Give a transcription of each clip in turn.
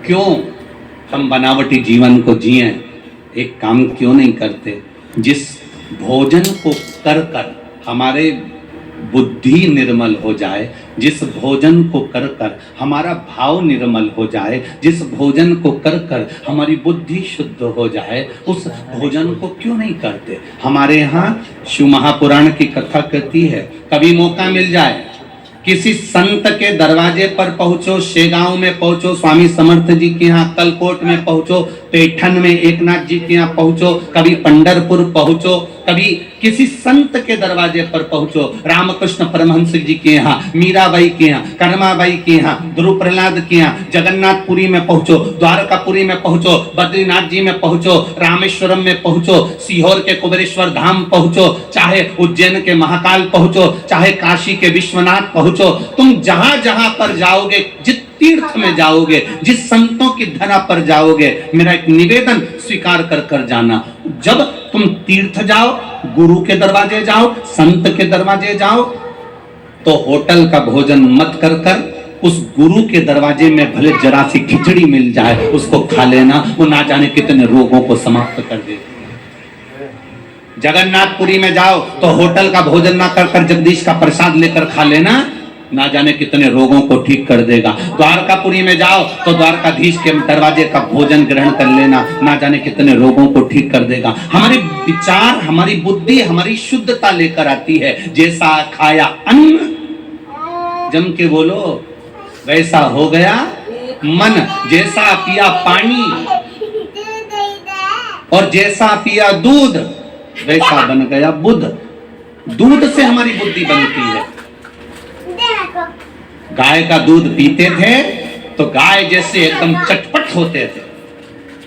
क्यों हम बनावटी जीवन को जिए? एक काम क्यों नहीं करते? जिस भोजन को कर कर हमारे बुद्धि निर्मल हो जाए, जिस भोजन को कर कर हमारा भाव निर्मल हो जाए, जिस भोजन को कर कर हमारी बुद्धि शुद्ध हो जाए, उस भोजन को क्यों नहीं करते? हमारे यहाँ शिव महापुराण की कथा कहती है, कभी मौका मिल जाए किसी संत के दरवाजे पर पहुंचो, शेगांव में पहुंचो, स्वामी समर्थ जी के यहाँ, कलकोट में पहुंचो, पैठन में एकनाथ जी के यहाँ पहुंचो, कभी पंढरपुर पहुंचो, कभी किसी संत के दरवाजे पर पहुंचो, रामकृष्ण परमहंस जी के यहाँ, मीराबाई के यहाँ, कर्माबाई के यहाँ, ध्रुव प्रहलाद के यहाँ, जगन्नाथपुरी में पहुंचो, द्वारकापुरी में पहुंचो, बद्रीनाथ जी में पहुंचो, रामेश्वरम में पहुंचो, सीहोर के कुबेरेश्वर धाम पहुंचो, चाहे उज्जैन के महाकाल पहुंचो, चाहे काशी के विश्वनाथ पहुंचो, तुम जहां जहां पर जाओगे, जिस तीर्थ में जाओगे, जिस संतों की धरा पर जाओगे, मेरा एक निवेदन स्वीकार कर कर जाना। जब तुम तीर्थ जाओ, गुरु के दरवाजे जाओ, संत के दरवाजे जाओ, तो होटल का भोजन मत कर कर उस गुरु के दरवाजे में भले जरा सी खिचड़ी मिल जाए, उसको खा लेना, वो ना जाने कितने रोगों को समाप्त कर देती है। जगन्नाथपुरी में जाओ तो होटल का भोजन ना कर कर जगदीश का प्रसाद लेकर खा लेना, ना जाने कितने रोगों को ठीक कर देगा। द्वारकापुरी में जाओ तो द्वारकाधीश के दरवाजे का भोजन ग्रहण कर लेना, ना जाने कितने रोगों को ठीक कर देगा। हमारे विचार, हमारी बुद्धि, हमारी शुद्धता लेकर आती है। जैसा खाया अन्न, जम के बोलो, वैसा हो गया मन। जैसा पिया पानी और जैसा पिया दूध, वैसा बन गया बुद्ध। दूध से हमारी बुद्धि बनती है। गाय का दूध पीते थे तो गाय जैसे एकदम चटपट होते थे।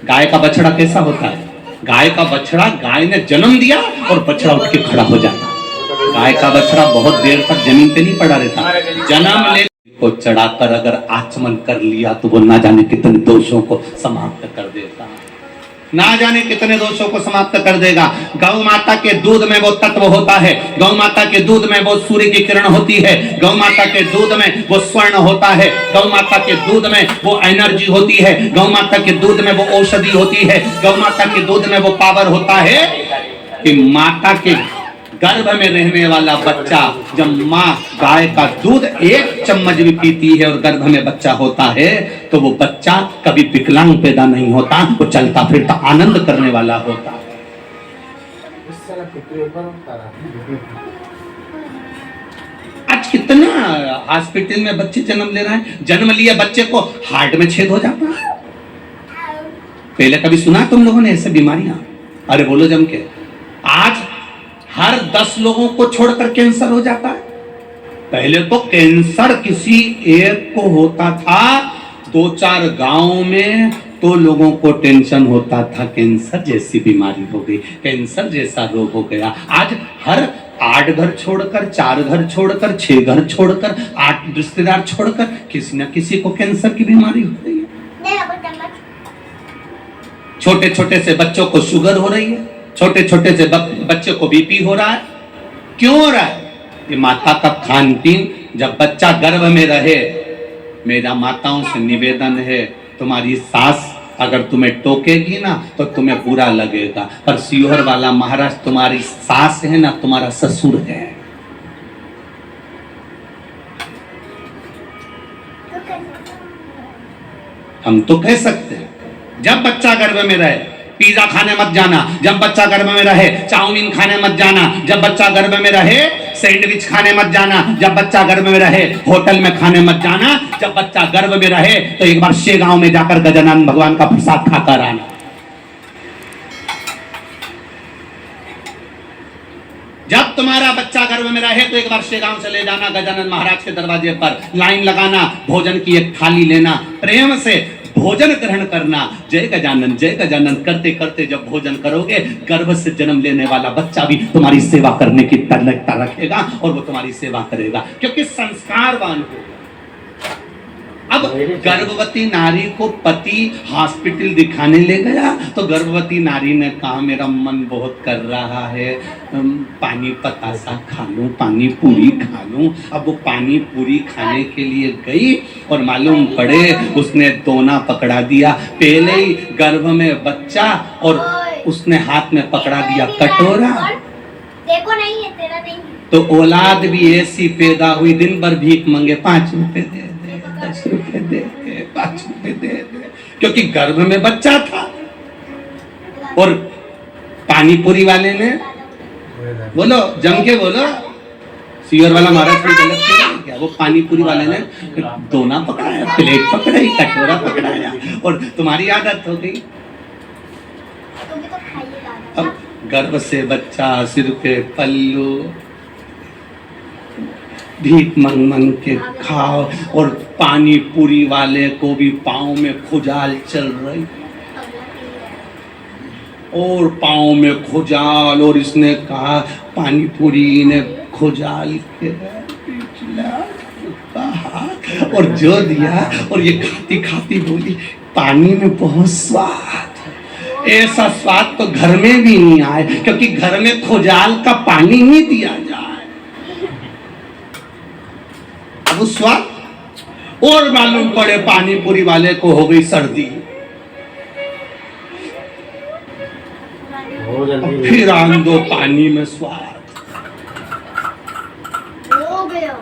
गाय का बछड़ा कैसा होता है? गाय का बछड़ा, गाय ने जन्म दिया और बछड़ा उठ के खड़ा हो जाता। गाय का बछड़ा बहुत देर तक जमीन पे नहीं पड़ा रहता। जन्म ले को चढ़ाकर अगर आचमन कर लिया तो वो ना जाने कितने दोषों को समाप्त कर देता, ना जाने कितने दोषों को समाप्त कर देगा। गौ माता के दूध में वो तत्व होता है, गौ माता के दूध में वो सूर्य की किरण होती है, गौ माता के दूध में वो स्वर्ण होता है, गौ माता के दूध में वो एनर्जी होती है, गौ माता के दूध में वो औषधि होती है, गौ माता के दूध में वो पावर होता है कि माता के गर्भ में रहने वाला बच्चा, जब माँ गाय का दूध एक चम्मच भी पीती है और गर्भ में बच्चा होता है, तो वो बच्चा कभी विकलांग पैदा नहीं होता, वो चलता फिरता आनंद करने वाला होता है। आज कितना हॉस्पिटल में बच्चे जन्म ले रहे हैं, जन्म लिए बच्चे को हार्ट में छेद हो जाता है। पहले कभी सुना तुम लोगों ने ऐसे बीमारियां? अरे बोलो जम के। आज हर 10 लोगों को छोड़कर कैंसर हो जाता है। पहले तो कैंसर किसी एक को होता था, 2-4 गांव में तो लोगों को टेंशन होता था, कैंसर जैसी बीमारी हो गई, कैंसर जैसा रोग हो गया। आज हर 8 घर छोड़कर, 4 घर छोड़कर, 6 घर छोड़कर, 8 रिश्तेदार छोड़कर किसी न किसी को कैंसर की बीमारी हो रही है। छोटे छोटे से बच्चों को शुगर हो रही है, छोटे छोटे से बच्चे को बीपी हो रहा है। क्यों हो रहा है? ये माता का खान पीन। जब बच्चा गर्भ में रहे, मेरा माताओं से निवेदन है, तुम्हारी सास अगर तुम्हें टोकेगी ना तो तुम्हें बुरा लगेगा, पर सीहोर वाला महाराज तुम्हारी सास है ना, तुम्हारा ससुर है। हम तो कह सकते हैं, जब बच्चा गर्भ में रहे पिज्जा खाने मत जाना, जब बच्चा गर्भ में रहे चाउमीन खाने मत जाना, जब बच्चा गर्भ में रहे सैंडविच खाने मत जाना, जब बच्चा गर्भ में रहे होटल में खाने मत जाना, जब बच्चा गर्भ में रहे तो एक बार शेगांव में जाकर गजानन भगवान का प्रसाद खाकर आना। जब तुम्हारा बच्चा गर्भ में रहे तो एक बार शेगांव चले जाना, गजानन महाराज के दरवाजे पर लाइन लगाना, भोजन की एक थाली लेना, प्रेम से भोजन ग्रहण करना। जय गजानन करते करते जब भोजन करोगे, गर्भ से जन्म लेने वाला बच्चा भी तुम्हारी सेवा करने की तल्लकता रखेगा और वो तुम्हारी सेवा करेगा, क्योंकि संस्कारवान हो। अब गर्भवती नारी को पति हॉस्पिटल दिखाने ले गया तो गर्भवती नारी ने कहा मेरा मन बहुत कर रहा है, पानी पतासा खा लूं, पानी पूरी खा लूं। अब वो पानी पूरी खाने के लिए गई और मालूम पड़े उसने दोना पकड़ा दिया, पहले ही गर्भ में बच्चा और उसने हाथ में पकड़ा दिया कटोरा। देखो नहीं है तेरा नहीं, तो औलाद भी ऐसी पैदा हुई, दिन भर भीख मांगे, 5 रुपए दे दे, 10 रुपए दे दे, 5 रुपए दे दे, क्योंकि गर्भ में बच्चा था। और पानी पूरी वाले ने, बोलो जम के बोलो, सीवर वाला महाराज कोई गलत किया क्या? वो पानी पूरी वाले ने दोना पकड़ाया, प्लेट पकड़ाई, कटोरा पकड़ाया और तुम्हारी आदत हो गई। अब गर्भ से बच्चा, सिर पे पल्लू, भीख मंग मंग के खाओ। और पानी पूरी वाले को भी पाँव में खुजाल चल रही, और पाँव में खुजाल, और इसने कहा पानी पूरी ने खुजाल के और जो दिया, और ये खाती खाती बोली पानी में बहुत स्वाद, ऐसा स्वाद तो घर में भी नहीं आए, क्योंकि घर में खुजाल का पानी ही दिया जाए। अब उस स्वाद और मालूम पड़े पानी पूरी वाले को हो गई सर्दी, फिर आन दो पानी में स्वाद,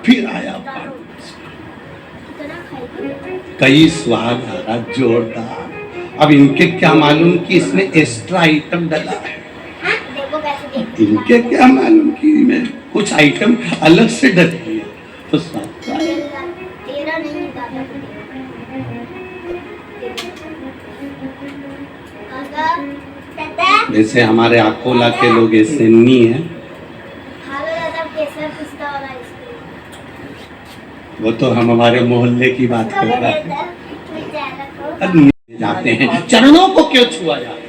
फिर आया पानी, कई स्वाद आ रहा जोरदार। अब इनके क्या मालूम कि इसमें एक्स्ट्रा आइटम डला है, इनके क्या मालूम कि मैं कुछ आइटम अलग से डली है, तो स्वाद वैसे हमारे अकोला के लोग ऐसे नहीं है, वो तो हम हमारे मोहल्ले की बात कर रहे हैं। जाते हैं, चरणों को क्यों छुआ जाता है?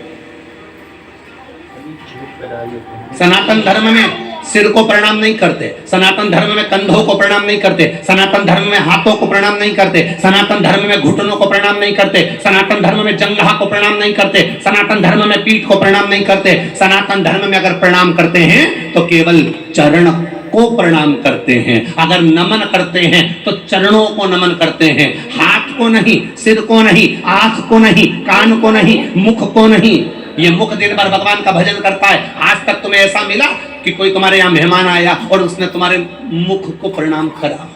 सनातन धर्म में सिर को प्रणाम नहीं करते, सनातन धर्म में कंधों को प्रणाम नहीं करते, सनातन धर्म में हाथों को प्रणाम नहीं करते, सनातन धर्म में घुटनों को प्रणाम नहीं करते, सनातन धर्म में जंघा को प्रणाम नहीं करते, सनातन धर्म में पीठ को प्रणाम नहीं करते। सनातन धर्म में अगर प्रणाम करते हैं तो केवल चरण को प्रणाम करते हैं, अगर नमन करते हैं तो चरणों को नमन करते हैं, हाथ को नहीं, सिर को नहीं, आंख को नहीं, कान को नहीं, मुख को नहीं। ये मुख दिन भर भगवान का भजन करता है। आज तक तुम्हें ऐसा मिला कि कोई तुम्हारे यहाँ मेहमान आया और उसने तुम्हारे मुख को प्रणाम करा?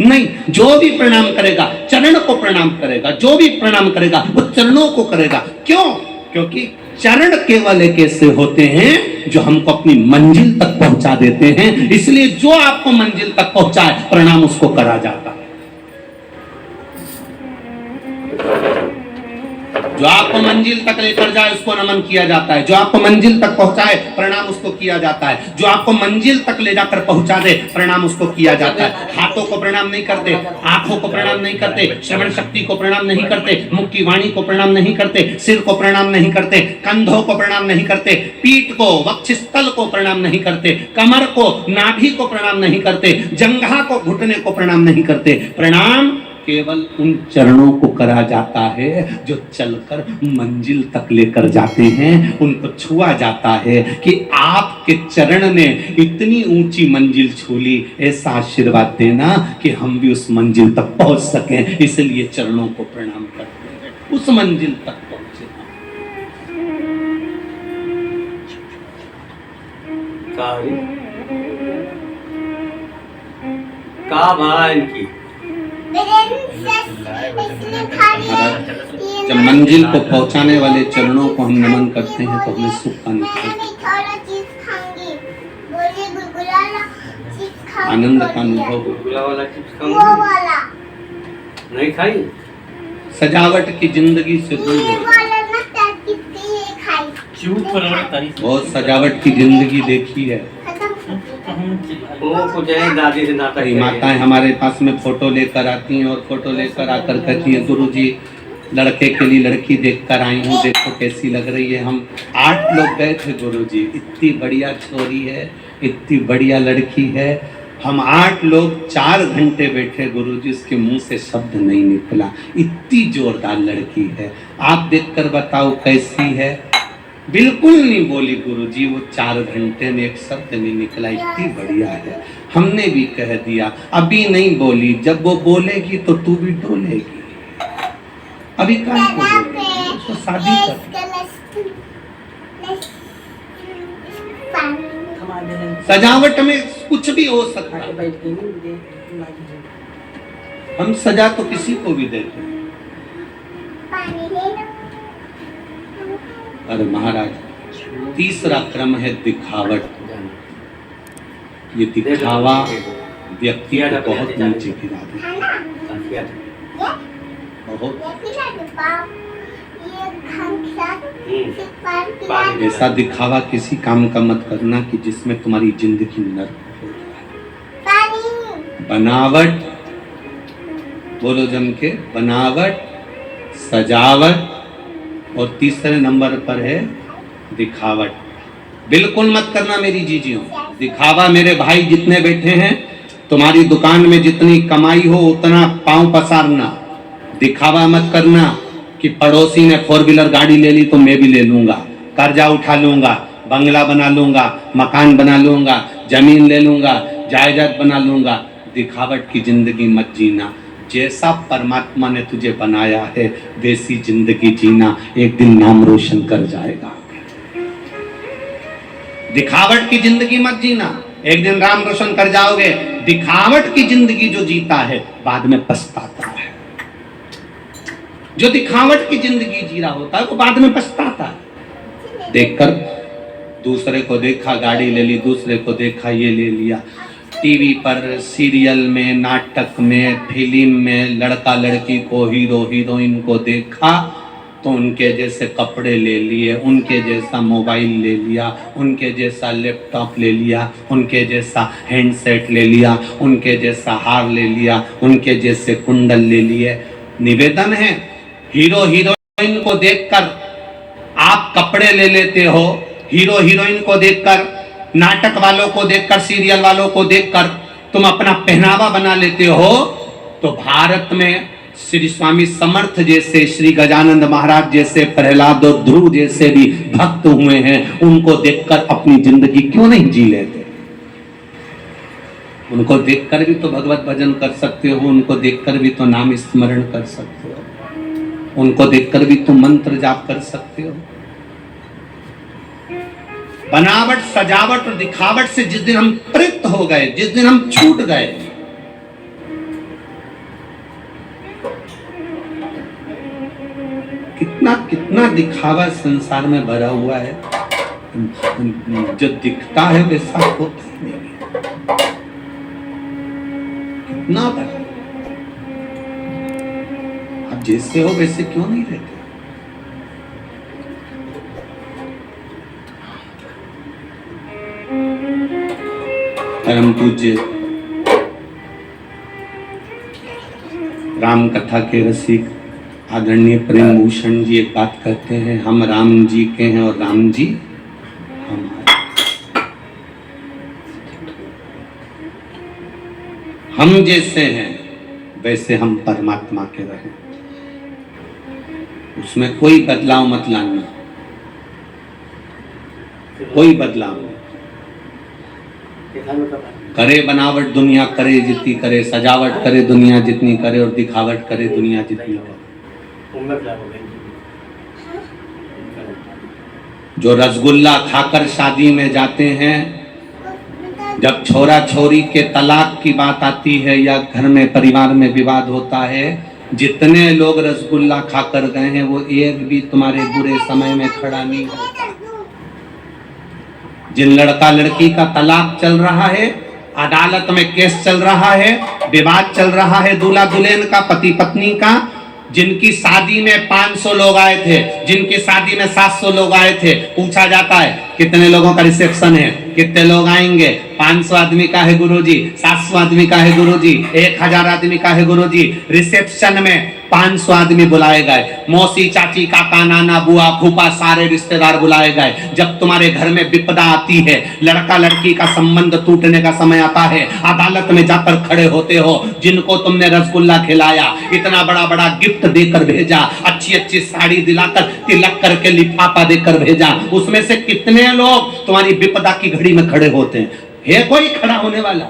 नहीं, जो भी प्रणाम करेगा चरण को प्रणाम करेगा, जो भी प्रणाम करेगा वो चरणों को करेगा। क्यों? क्योंकि चरण केवल एक ऐसे होते हैं जो हमको अपनी मंजिल तक पहुंचा देते हैं, इसलिए जो आपको मंजिल तक पहुंचाए प्रणाम उसको करा जाता है। जो आपको मंजिल तक लेकर जाए उसको नमन किया जाता है, जो आपको मंजिल तक पहुंचाए प्रणाम उसको किया जाता है, जो आपको मंजिल तक ले जाकर पहुंचा दे प्रणाम उसको किया जाता है। हाथों को प्रणाम नहीं करते, आंखों को प्रणाम नहीं करते, श्रवण शक्ति को प्रणाम नहीं करते, मुख की वाणी को प्रणाम नहीं करते, सिर को प्रणाम नहीं करते, कंधों को प्रणाम नहीं करते, पीठ को, वक्षस्थल को प्रणाम नहीं करते, कमर को, नाभि को प्रणाम नहीं करते, जंघा को, घुटने को प्रणाम नहीं करते। प्रणाम केवल उन चरणों को करा जाता है जो चलकर मंजिल तक लेकर जाते हैं, उनको छुआ जाता है कि आपके चरण ने इतनी ऊंची मंजिल छू ली, ऐसा आशीर्वाद देना कि हम भी उस मंजिल तक पहुंच सकें, इसलिए चरणों को प्रणाम करते हैं, उस मंजिल तक पहुंचे। का भाई इनकी जब मंजिल को पहुंचाने वाले चरणों को हम नमन करते हैं तो हमें सुख का आनंद का अनुभव नहीं खाई। सजावट की जिंदगी से दूर बहुत सजावट की जिंदगी देखी है। दादी से नाता माताएं हमारे पास में फोटो लेकर आती हैं और फोटो लेकर आकर कहती हैं गुरुजी लड़के के लिए लड़की देखकर आई हूँ, देखो कैसी लग रही है। हम 8 लोग गए थे गुरुजी, इतनी बढ़िया छोरी है, इतनी बढ़िया लड़की है, हम 8 लोग 4 घंटे बैठे, गुरुजी उसके मुंह से शब्द नहीं निकला। इतनी जोरदार लड़की है, आप देखकर बताओ कैसी है। बिल्कुल नहीं बोली गुरुजी, वो 4 घंटे में एक शब्द नहीं निकला, इतनी बढ़िया है। हमने भी कह दिया, अभी नहीं बोली, जब वो बोलेगी तो तू भी डोलेगी। अभी कहाँ को बोलेगी, उसको शादी कर। सजावट में कुछ भी हो सकता है, हम सजा तो किसी को भी देते हैं। अरे महाराज, तीसरा क्रम है दिखावट। ये दिखावा व्यक्ति को बहुत नीचे गिरा देता, बहुत। ऐसा दिखावा किसी काम का मत करना कि जिसमें तुम्हारी जिंदगी नर्क हो जाए। बनावट, बोलो जम के, बनावट, सजावट, और तीसरे नंबर पर है दिखावट। बिल्कुल मत करना मेरी जीजियों दिखावा। मेरे भाई जितने बैठे हैं, तुम्हारी दुकान में जितनी कमाई हो उतना पांव पसारना। दिखावा मत करना कि पड़ोसी ने 4 व्हीलर गाड़ी ले ली तो मैं भी ले लूंगा, कर्जा उठा लूंगा, बंगला बना लूंगा, मकान बना लूंगा, जमीन ले लूंगा, जायदाद बना लूंगा। दिखावट की जिंदगी मत जीना। जैसा परमात्मा ने तुझे बनाया है वैसी जिंदगी जीना, एक दिन नाम रोशन कर जाएगा। दिखावट की जिंदगी मत जीना, एक दिन नाम रोशन कर जाओगे। दिखावट की जिंदगी जो जीता है बाद में पछताता है। जो दिखावट की जिंदगी जी रहा होता है वो बाद में पछताता है। देखकर दूसरे को देखा गाड़ी ले ली, दूसरे को देखा ये ले लिया। टीवी पर, सीरियल में, नाटक में, फिल्म में लड़का लड़की को, हीरो हीरोइन को देखा तो उनके जैसे कपड़े ले लिए, उनके जैसा मोबाइल ले लिया, उनके जैसा लैपटॉप ले लिया, उनके जैसा हैंडसेट ले लिया, उनके जैसा हार ले लिया, उनके जैसे कुंडल ले लिए। निवेदन है, हीरो हीरोइन को देखकर आप कपड़े ले लेते हो, हीरो हीरोइन को देखकर, नाटक वालों को देखकर, सीरियल वालों को देखकर तुम अपना पहनावा बना लेते हो, तो भारत में श्री स्वामी समर्थ जैसे, श्री गजानंद महाराज जैसे, प्रहलाद और ध्रुव जैसे भी भक्त हुए हैं, उनको देखकर अपनी जिंदगी क्यों नहीं जी लेते? उनको देखकर भी तो भगवत भजन कर सकते हो, उनको देखकर भी तो नाम स्मरण कर सकते हो, उनको देखकर भी तो मंत्र जाप कर सकते हो। बनावट, सजावट और दिखावट से जिस दिन हम तृप्त हो गए, जिस दिन हम छूट गए, कितना कितना दिखावा संसार में भरा हुआ है। जो दिखता है वैसा होता ही नहीं, कितना भरा। आप जैसे हो वैसे क्यों नहीं रहते? परम पूज्य राम कथा के रसिक आदरणीय प्रेम भूषण जी एक बात कहते हैं, हम राम जी के हैं और राम जी हमारे। हम जैसे हैं वैसे हम परमात्मा के रहें, उसमें कोई बदलाव मत लाना, कोई बदलाव नहीं। करे बनावट दुनिया करे जितनी करे, सजावट करे दुनिया जितनी करे, और दिखावट करे दुनिया जितनी करे। जो रसगुल्ला खाकर शादी में जाते हैं, जब छोरा छोरी के तलाक की बात आती है या घर में परिवार में विवाद होता है, जितने लोग रसगुल्ला खाकर गए हैं वो एक भी तुम्हारे बुरे समय में खड़ा नहीं होता। जिन लड़का लड़की का तलाक चल रहा है, अदालत में केस चल रहा है, विवाद चल रहा है दूल्हा दुल्हन का, पति पत्नी का, जिनकी शादी में 500 लोग आए थे, जिनकी शादी में 700 लोग आए थे, पूछा जाता है कितने लोगों का रिसेप्शन है, कितने लोग आएंगे? 500 आदमी का है गुरुजी, 700 आदमी का है गुरुजी, 1000 आदमी का है गुरुजी। रिसेप्शन में 500 आदमी बुलाए गए, मौसी चाची काका नाना बुआ फूफा सारे रिश्तेदार बुलाए गए। जब तुम्हारे घर में विपदा आती है, लड़का लड़की का संबंध टूटने का समय आता है, अदालत में जाकर खड़े होते हो, जिनको तुमने रसगुल्ला खिलाया, इतना बड़ा बड़ा गिफ्ट देकर भेजा, अच्छी अच्छी साड़ी दिलाकर तिलक करके लिफाफा देकर भेजा, उसमें से कितने लोग तुम्हारी विपदा की घड़ी में खड़े होते हैं? है कोई खड़ा होने वाला?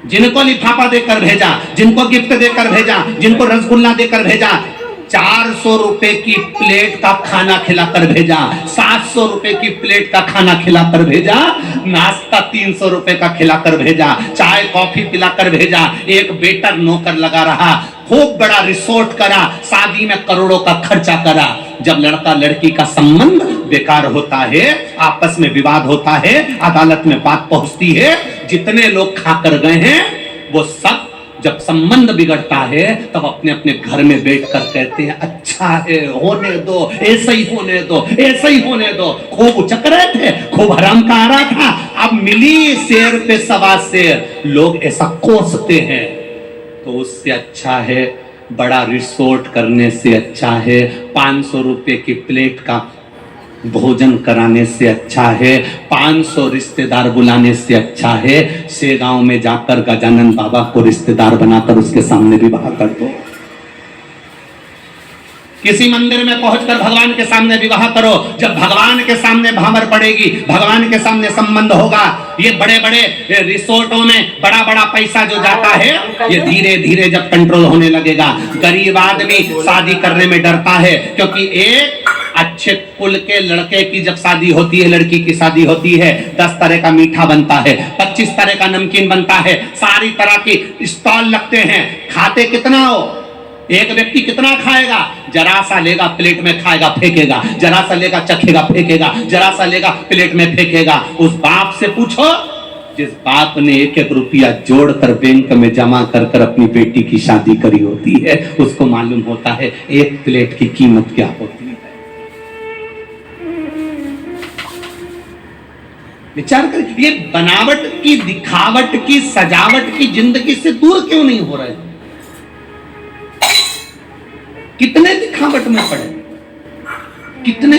जिनको लिफाफा देकर भेजा, जिनको गिफ्ट देकर भेजा, जिनको रसगुल्ला देकर भेजा, 400 रुपए की प्लेट का खाना खिलाकर भेजा, 700 रुपए की प्लेट का खाना खिलाकर भेजा, नाश्ता 300 रुपए का खिलाकर भेजा, चाय कॉफी पिलाकर भेजा, एक वेटर नौकर लगा रहा, खूब बड़ा रिसोर्ट करा, शादी में करोड़ों का खर्चा करा। जब लड़का लड़की का संबंध बेकार होता है, आपस में विवाद होता है, अदालत में बात पहुंचती है, जितने लोग खा कर गए हैं वो सब जब संबंध बिगड़ता है तब अपने अपने घर में बैठकर कहते हैं अच्छा है, होने दो, ऐसा ही होने दो, ऐसा ही होने दो। खूब उचक रहे थे, खूब हराम का आ रहा था, अब मिली शेर पे सवा शेर, लोग ऐसा कोसते हैं। तो उससे अच्छा है, बड़ा रिसोर्ट करने से अच्छा है, 500 रुपए की प्लेट का भोजन कराने से अच्छा है, 500 रिश्तेदार बुलाने से अच्छा है, से गांव में जाकर गजानन बाबा को रिश्तेदार बनाकर उसके सामने विवाह कर दो। किसी मंदिर में पहुंचकर भगवान के सामने विवाह करो। जब भगवान के सामने भावर पड़ेगी, भगवान के सामने संबंध होगा। ये बड़े बड़े रिसोर्टों में बड़ा बड़ा पैसा जो जाता है, ये धीरे धीरे जब कंट्रोल होने लगेगा। गरीब आदमी शादी करने में डरता है, क्योंकि एक अच्छे कुल के लड़के की जब शादी होती है, लड़की की शादी होती है, 10 तरह का मीठा बनता है, 25 तरह का नमकीन बनता है, सारी तरह की स्टॉल लगते हैं। खाते कितना हो? एक व्यक्ति कितना खाएगा? जरा सा लेगा प्लेट में खाएगा फेंकेगा, जरा सा लेगा चखेगा फेंकेगा, जरा सा लेगा प्लेट में फेंकेगा। उस बाप से पूछो जिस बाप ने 1-1 रुपया जोड़कर बैंक में जमा कर कर अपनी बेटी की शादी करी होती है, उसको मालूम होता है एक प्लेट की कीमत क्या होती है। विचार कर, ये बनावट की, दिखावट की, सजावट की जिंदगी से दूर क्यों नहीं हो रहे? कितने दिखावट में पड़े, कितने।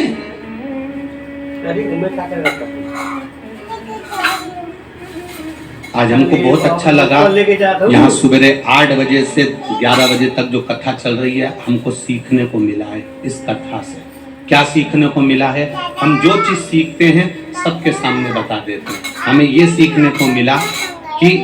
आज हमको बहुत अच्छा लगा, यहाँ सुबह 8 बजे से 11 बजे तक जो कथा चल रही है, हमको सीखने को मिला है इस कथा से। क्या सीखने को मिला है? हम जो चीज सीखते हैं सबके सामने बता देते हैं। हमें ये सीखने को मिला कि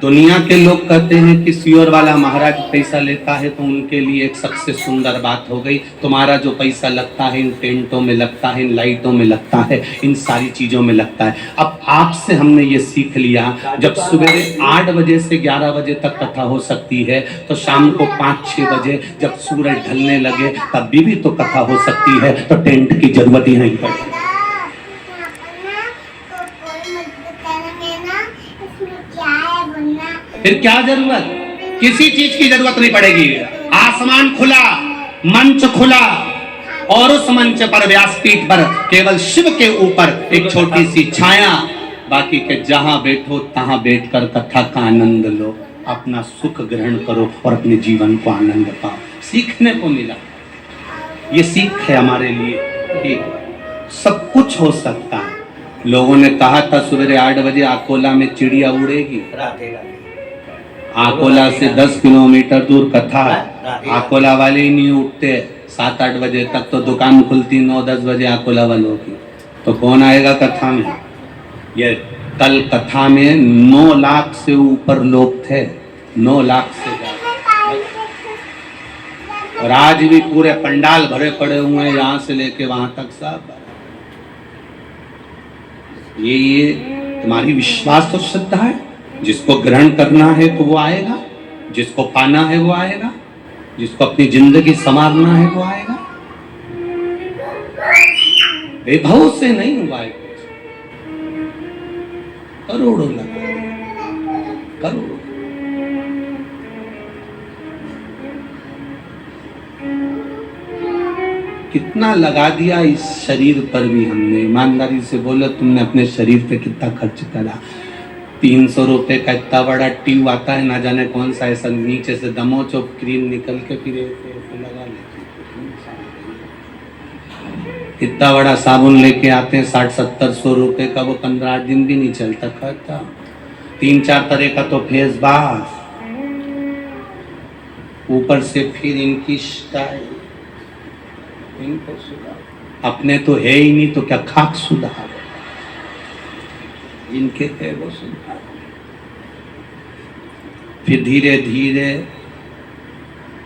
दुनिया के लोग कहते हैं कि सियोर वाला महाराज पैसा लेता है, तो उनके लिए एक सबसे सुंदर बात हो गई, तुम्हारा जो पैसा लगता है इन टेंटों में लगता है, इन लाइटों में लगता है, इन सारी चीजों में लगता है। अब आपसे हमने ये सीख लिया, जब सुबह 8 बजे से 11 बजे तक कथा हो सकती है, तो शाम को 5-6 बजे जब सूरज ढलने लगे तब भी तो कथा हो सकती है। तो टेंट की जरूरत ही नहीं पड़ती। फिर क्या जरूरत? किसी चीज की जरूरत नहीं पड़ेगी। आसमान खुला, मंच खुला, और उस मंच पर व्यासपीठ पर केवल शिव के ऊपर एक छोटी सी छाया, बाकी के जहां बैठो तहां बैठकर कथा का आनंद लो, अपना सुख ग्रहण करो और अपने जीवन को आनंद पाओ। सीखने को मिला, ये सीख है हमारे लिए कि सब कुछ हो सकता है। लोगों ने कहा था सुबह 8 बजे अकोला में चिड़िया उड़ेगी। अकोला से 10 किलोमीटर दूर कथा है, अकोला वाले ही नहीं उठते। 7-8 बजे तक तो दुकान खुलती, 9-10 बजे अकोला वालों की। तो कौन आएगा कथा में? ये कल कथा में 9 लाख से ऊपर लोग थे, 9 लाख से ज्यादा। और आज भी पूरे पंडाल भरे पड़े हुए हैं, यहाँ से लेके वहां तक सब। ये तुम्हारी विश्वास और श्रद्धा है। जिसको ग्रहण करना है तो वो आएगा, जिसको पाना है वो आएगा, जिसको अपनी जिंदगी संवारना है वो आएगा। वैभव से नहीं हुआ है, करोड़ों लगा, करोड़ों। कितना लगा दिया इस शरीर पर भी हमने। ईमानदारी से बोलो, तुमने अपने शरीर पे कितना खर्च करा? 300 रुपए का इतना बड़ा ट्यूब आता है, ना जाने कौन सा, ऐसा नीचे से दमोचो क्रीम निकल के फिर ऐसे लगा लेते। इतना बड़ा साबुन लेके आते हैं 60-70 रुपए का, वो 15 दिन भी नहीं चलता, खाता 3-4 तरह का तो फेस वॉश, ऊपर से फिर इनकी स्टाइल, इनको सुधार अपने तो है ही नहीं तो क्या खाक सुधार, जिनके है वो सुधार। फिर धीरे धीरे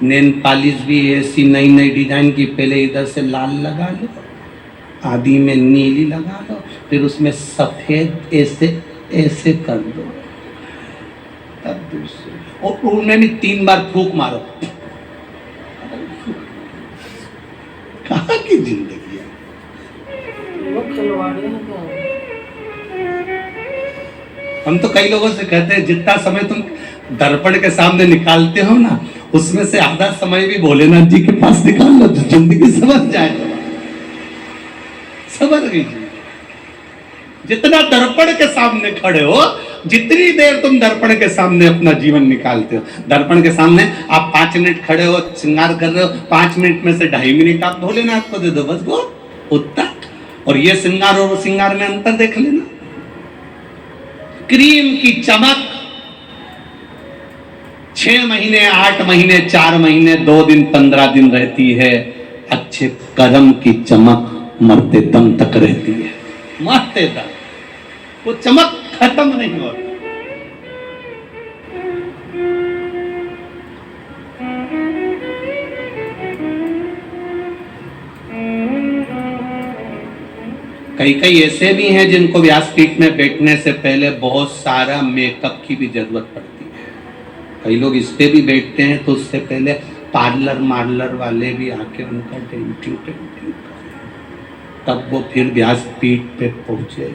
नेल पॉलिश भी ऐसी नई नई डिजाइन की, पहले इधर से लाल लगा लो, आदि में नीली लगा लो, फिर उसमें सफेद ऐसे ऐसे कर दो, तब दूसरे, और उनमें भी 3 बार फूंक मारो। कहाँ की जिंदगी है? लोग खिलवाड़े हैं क्या? हम तो कई लोगों से कहते हैं जितना समय तुम दर्पण के सामने निकालते हो ना, उसमें से आधा समय भी भोलेनाथ जी के पास निकाल लो तो जिंदगी समझ जाए, समझ गई। जितना दर्पण के सामने खड़े हो, जितनी देर तुम दर्पण के सामने अपना जीवन निकालते हो, दर्पण के सामने आप 5 मिनट खड़े हो, श्रृंगार कर रहे हो, 5 मिनट में से 2.5 मिनट आप भोलेनाथ को दे दो, बस वो उतना। और ये श्रृंगार और श्रृंगार में अंतर देख लेना, क्रीम की चमक 6 महीने, 8 महीने, 4 महीने, 2 दिन, 15 दिन रहती है, अच्छे कर्म की चमक मरते दम तक रहती है, मरते दम वो चमक खत्म नहीं होती। कई ऐसे भी हैं जिनको व्यासपीठ में बैठने से पहले बहुत सारा मेकअप की भी जरूरत पड़ती है। कई लोग इस पे भी बैठते हैं तो उससे पहले पार्लर वाले भी आके उनका डेंटिंग करें, तब वो फिर व्यासपीठ पे पहुंचे,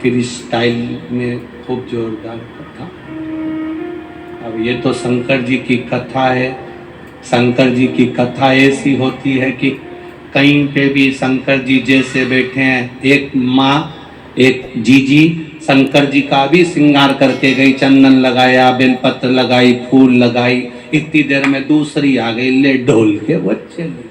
फिर स्टाइल में खूब जोरदार कथा। अब ये तो शंकर जी की कथा है। शंकर जी की कथा ऐसी होती है कि कहीं पे भी शंकर जी जैसे बैठे हैं, एक माँ एक जीजी शंकर जी का भी श्रृंगार करके गई, चंदन लगाया, बेलपत्र लगाई, फूल लगाई, इतनी देर में दूसरी आ गई, ले ढोल के बच्चे ले गए।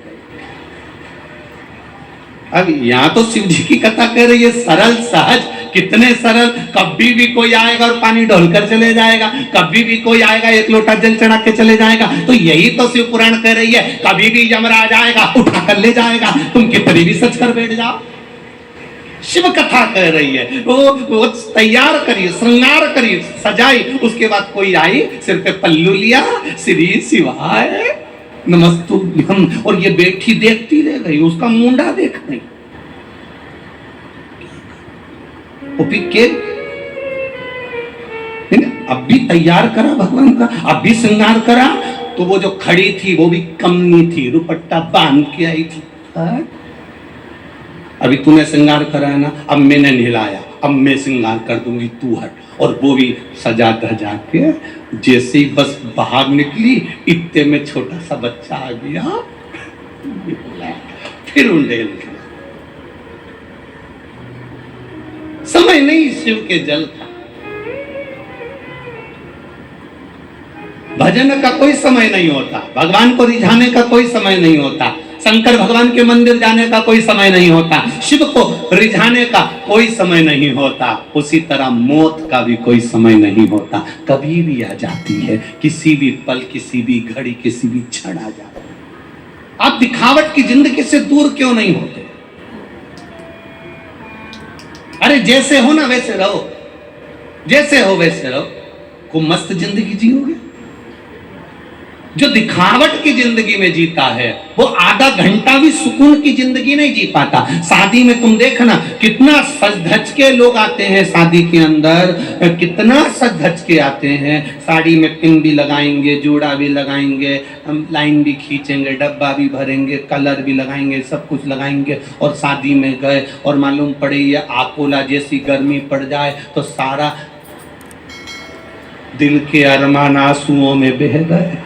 अब यहाँ तो शिव जी की कथा कह रही है, सरल सहज, कितने सरल। कभी भी कोई आएगा और पानी ढोलकर चले जाएगा, कभी भी कोई आएगा 1 लोटा जल चढ़ा के चले जाएगा। तो यही तो शिव पुराण कह रही है, कभी भी यमराज आएगा उठा कर ले जाएगा, तुम कितनी भी सच कर बैठ जाओ। शिव कथा कह रही है, वो तैयार करिए, श्रृंगार करिए, सजाई, उसके बाद कोई आई, सिर पे पल्लू लिया, श्री शिवाय नमस्तुभ्यम, और ये बेटी देखती रह गई, उसका मुंडा देख नहीं। अब भी तैयार करा भगवान का, अब भी श्रृंगार करा, तो वो जो खड़ी थी वो भी कमनी थी, दुपट्टा बांध के आई थी। अभी तूने श्रृंगार करा है ना, अब मैंने नहलाया, अब मैं श्रृंगार कर दूंगी, तू हट। और वो भी सजा धजा के जैसे ही बस बाहर निकली, इतने में छोटा सा बच्चा आ गया, फिर उंडेल के। समय नहीं शिव के जल का, भजन का कोई समय नहीं होता, भगवान को रिझाने का कोई समय नहीं होता, शंकर भगवान के मंदिर जाने का कोई समय नहीं होता, शिव को रिझाने का कोई समय नहीं होता। उसी तरह मौत का भी कोई समय नहीं होता, कभी भी आ जाती है, किसी भी पल, किसी भी घड़ी, किसी भी क्षण आ जाती है। आप दिखावट की जिंदगी से दूर क्यों नहीं होते? अरे जैसे हो ना वैसे रहो, जैसे हो वैसे रहो, खूब मस्त जिंदगी जियोगे। जो दिखावट की जिंदगी में जीता है वो आधा घंटा भी सुकून की जिंदगी नहीं जी पाता। शादी में तुम देखना कितना सज धज के लोग आते हैं, शादी के अंदर कितना सज धज के आते हैं, साड़ी में पिन भी लगाएंगे, जोड़ा भी लगाएंगे, लाइन भी खींचेंगे, डब्बा भी भरेंगे, कलर भी लगाएंगे, सब कुछ लगाएंगे, और शादी में गए और मालूम पड़े ये आकोला जैसी गर्मी पड़ जाए तो सारा दिल के अरमान आंसुओं में बह गए।